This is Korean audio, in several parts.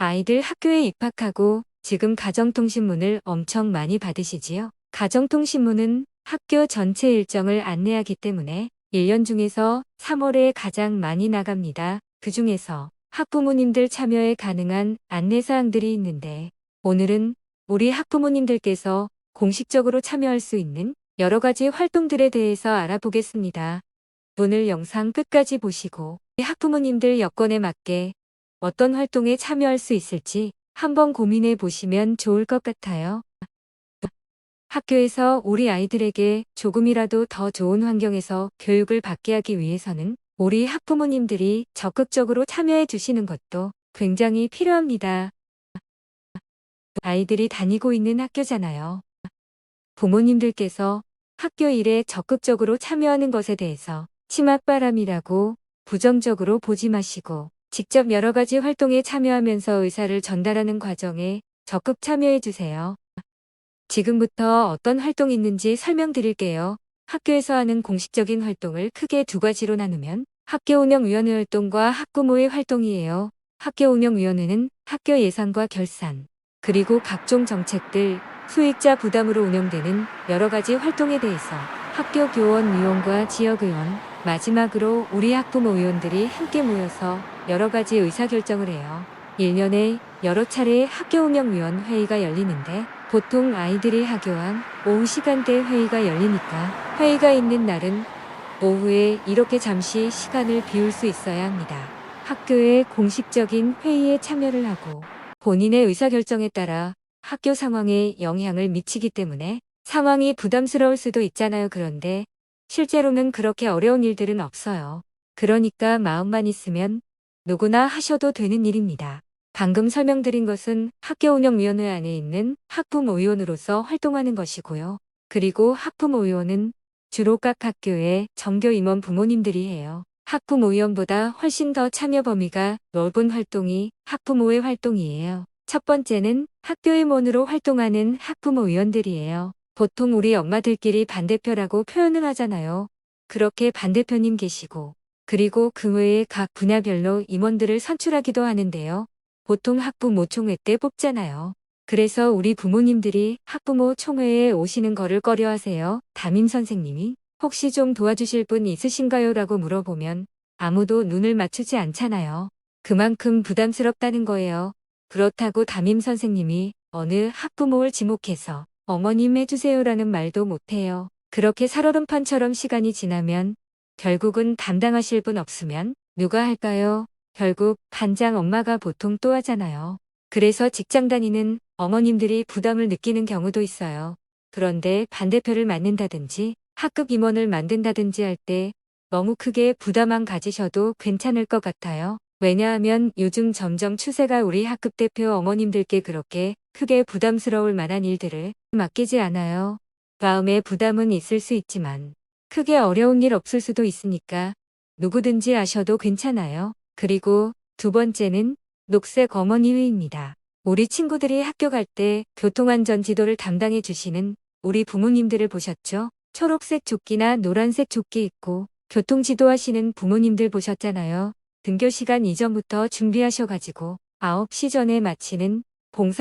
아이들 학교에 입학하고 지금 가정통신문을 엄청 많이 받으시지요? 가정통신문은 학교 전체 일정을 안내하기 때문에 1년 중에서 3월에 가장 많이 나갑니다. 그 중에서 학부모님들 참여에 가능한 안내사항들이 있는데 오늘은 우리 학부모님들께서 공식적으로 참여할 수 있는 여러 가지 활동들에 대해서 알아보겠습니다. 오늘 영상 끝까지 보시고 학부모님들 여건에 맞게 어떤 활동에 참여할 수 있을지 한번 고민해 보시면 좋을 것 같아요. 학교에서 우리 아이들에게 조금이라도 더 좋은 환경에서 교육을 받게 하기 위해서는 우리 학부모님들이 적극적으로 참여해 주시는 것도 굉장히 필요합니다. 아이들이 다니고 있는 학교잖아요. 부모님들께서 학교 일에 적극적으로 참여하는 것에 대해서 치맛바람이라고 부정적으로 보지 마시고 직접 여러 가지 활동에 참여하면서 의사를 전달하는 과정에 적극 참여해 주세요. 지금부터 어떤 활동이 있는지 설명드릴게요. 학교에서 하는 공식적인 활동을 크게 두 가지로 나누면 학교운영위원회 활동과 학부모의 활동이에요. 학교운영위원회는 학교 예산과 결산, 그리고 각종 정책들, 수익자 부담으로 운영되는 여러 가지 활동에 대해서 학교 교원위원과 지역의원, 마지막으로 우리 학부모위원들이 함께 모여서 여러 가지 의사결정을 해요. 1년에 여러 차례 학교운영위원 회의가 열리는데 보통 아이들이 하교한 오후 시간대 회의가 열리니까 회의가 있는 날은 오후에 이렇게 잠시 시간을 비울 수 있어야 합니다. 학교의 공식적인 회의에 참여를 하고 본인의 의사결정에 따라 학교 상황에 영향을 미치기 때문에 상황이 부담스러울 수도 있잖아요. 그런데 실제로는 그렇게 어려운 일들은 없어요. 그러니까 마음만 있으면 누구나 하셔도 되는 일입니다. 방금 설명드린 것은 학교운영위원회 안에 있는 학부모위원으로서 활동하는 것이고요. 그리고 학부모위원은 주로 각 학교의 정교 임원 부모님들이 해요. 학부모위원보다 훨씬 더 참여 범위가 넓은 활동이 학부모의 활동이에요. 첫 번째는 학교임원으로 활동하는 학부모위원들이에요. 보통 우리 엄마들끼리 반대표라고 표현을 하잖아요. 그렇게 반대표님 계시고 그리고 그 외에 각 분야별로 임원들을 선출하기도 하는데요. 보통 학부모 총회 때 뽑잖아요. 그래서 우리 부모님들이 학부모 총회에 오시는 거를 꺼려하세요. 담임 선생님이 혹시 좀 도와주실 분 있으신가요? 라고 물어보면 아무도 눈을 맞추지 않잖아요. 그만큼 부담스럽다는 거예요. 그렇다고 담임 선생님이 어느 학부모를 지목해서 어머님 해주세요라는 말도 못해요. 그렇게 살얼음판처럼 시간이 지나면 결국은 담당하실 분 없으면 누가 할까요? 결국 반장 엄마가 보통 또 하잖아요. 그래서 직장 다니는 어머님들이 부담을 느끼는 경우도 있어요. 그런데 반대표를 맡는다든지 학급 임원을 만든다든지 할 때 너무 크게 부담 안 가지셔도 괜찮을 것 같아요. 왜냐하면 요즘 점점 추세가 우리 학급 대표 어머님들께 그렇게 크게 부담스러울 만한 일들을 맡기지 않아요. 마음에 부담은 있을 수 있지만 크게 어려운 일 없을 수도 있으니까 누구든지 하셔도 괜찮아요. 그리고 두 번째는 녹색 어머니회입니다. 우리 친구들이 학교 갈 때 교통안전 지도를 담당해 주시는 우리 부모님들을 보셨죠? 초록색 조끼나 노란색 조끼 입고 교통지도 하시는 부모님들 보셨잖아요. 등교 시간 이전부터 준비하셔가지고 9시 전에 마치는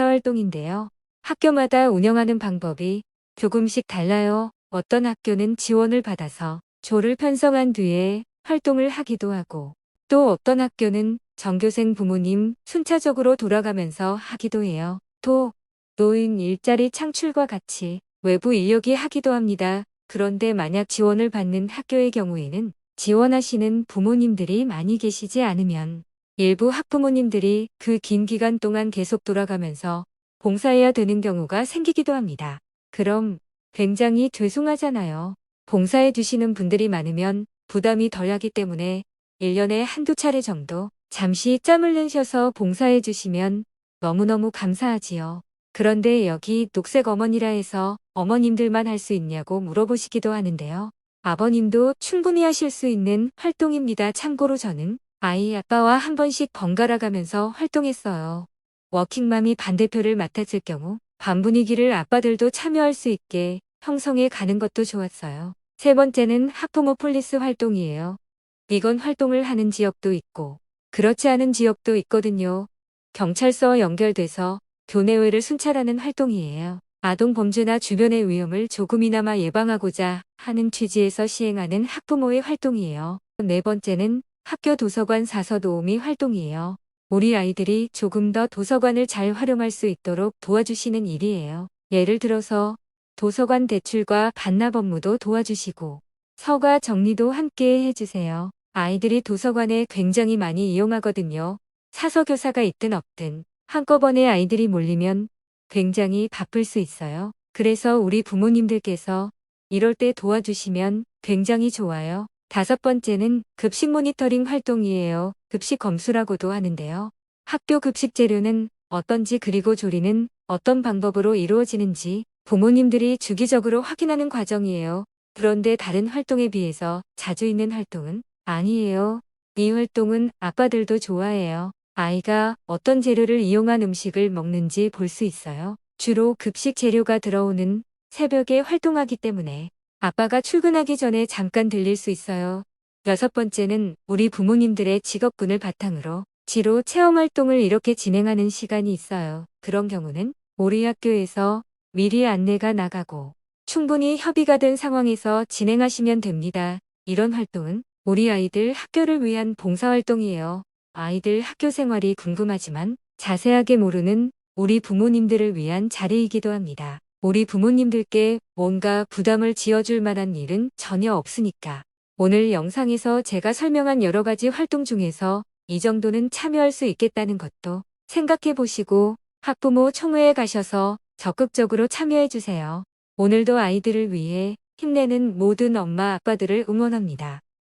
봉사활동인데요. 학교마다 운영하는 방법이 조금씩 달라요. 어떤 학교는 지원을 받아서 조를 편성한 뒤에 활동을 하기도 하고 또 어떤 학교는 전교생 부모님 순차적으로 돌아가면서 하기도 해요. 또 노인 일자리 창출과 같이 외부 인력이 하기도 합니다. 그런데 만약 지원을 받는 학교의 경우에는 지원하시는 부모님들이 많이 계시지 않으면 일부 학부모님들이 그 긴 기간 동안 계속 돌아가면서 봉사해야 되는 경우가 생기기도 합니다. 그럼 굉장히 죄송하잖아요. 봉사해 주시는 분들이 많으면 부담이 덜하기 때문에 1년에 한두 차례 정도 잠시 짬을 내셔서 봉사해 주시면 너무너무 감사하지요. 그런데 여기 녹색 어머니라 해서 어머님들만 할 수 있냐고 물어보시기도 하는데요. 아버님도 충분히 하실 수 있는 활동입니다. 참고로 저는 아이 아빠와 한 번씩 번갈아 가면서 활동했어요. 워킹맘이 반대표를 맡았을 경우 반 분위기를 아빠들도 참여할 수 있게 형성해 가는 것도 좋았어요. 세 번째는 학부모 폴리스 활동이에요. 이건 활동을 하는 지역도 있고 그렇지 않은 지역도 있거든요. 경찰서와 연결돼서 교내외를 순찰하는 활동이에요. 아동 범죄나 주변의 위험을 조금이나마 예방하고자 하는 취지에서 시행하는 학부모의 활동이에요. 네 번째는 학교 도서관 사서 도우미 활동이에요. 우리 아이들이 조금 더 도서관을 잘 활용할 수 있도록 도와주시는 일이에요. 예를 들어서 도서관 대출과 반납 업무도 도와주시고 서가 정리도 함께 해주세요. 아이들이 도서관에 굉장히 많이 이용하거든요. 사서 교사가 있든 없든 한꺼번에 아이들이 몰리면 굉장히 바쁠 수 있어요. 그래서 우리 부모님들께서 이럴 때 도와주시면 굉장히 좋아요. 다섯 번째는 급식 모니터링 활동이에요. 급식 검수라고도 하는데요. 학교 급식 재료는 어떤지 그리고 조리는 어떤 방법으로 이루어지는지 부모님들이 주기적으로 확인하는 과정이에요. 그런데 다른 활동에 비해서 자주 있는 활동은 아니에요. 이 활동은 아빠들도 좋아해요. 아이가 어떤 재료를 이용한 음식을 먹는지 볼 수 있어요. 주로 급식 재료가 들어오는 새벽에 활동하기 때문에 아빠가 출근하기 전에 잠깐 들릴 수 있어요. 여섯 번째는 우리 부모님들의 직업군을 바탕으로 지로 체험 활동을 이렇게 진행하는 시간이 있어요. 그런 경우는 우리 학교에서 미리 안내가 나가고 충분히 협의가 된 상황에서 진행하시면 됩니다. 이런 활동은 우리 아이들 학교를 위한 봉사활동이에요. 아이들 학교 생활이 궁금하지만 자세하게 모르는 우리 부모님들을 위한 자리이기도 합니다. 우리 부모님들께 뭔가 부담을 지어줄 만한 일은 전혀 없으니까. 오늘 영상에서 제가 설명한 여러 가지 활동 중에서 이 정도는 참여할 수 있겠다는 것도 생각해 보시고 학부모 총회에 가셔서 적극적으로 참여해 주세요. 오늘도 아이들을 위해 힘내는 모든 엄마 아빠들을 응원합니다.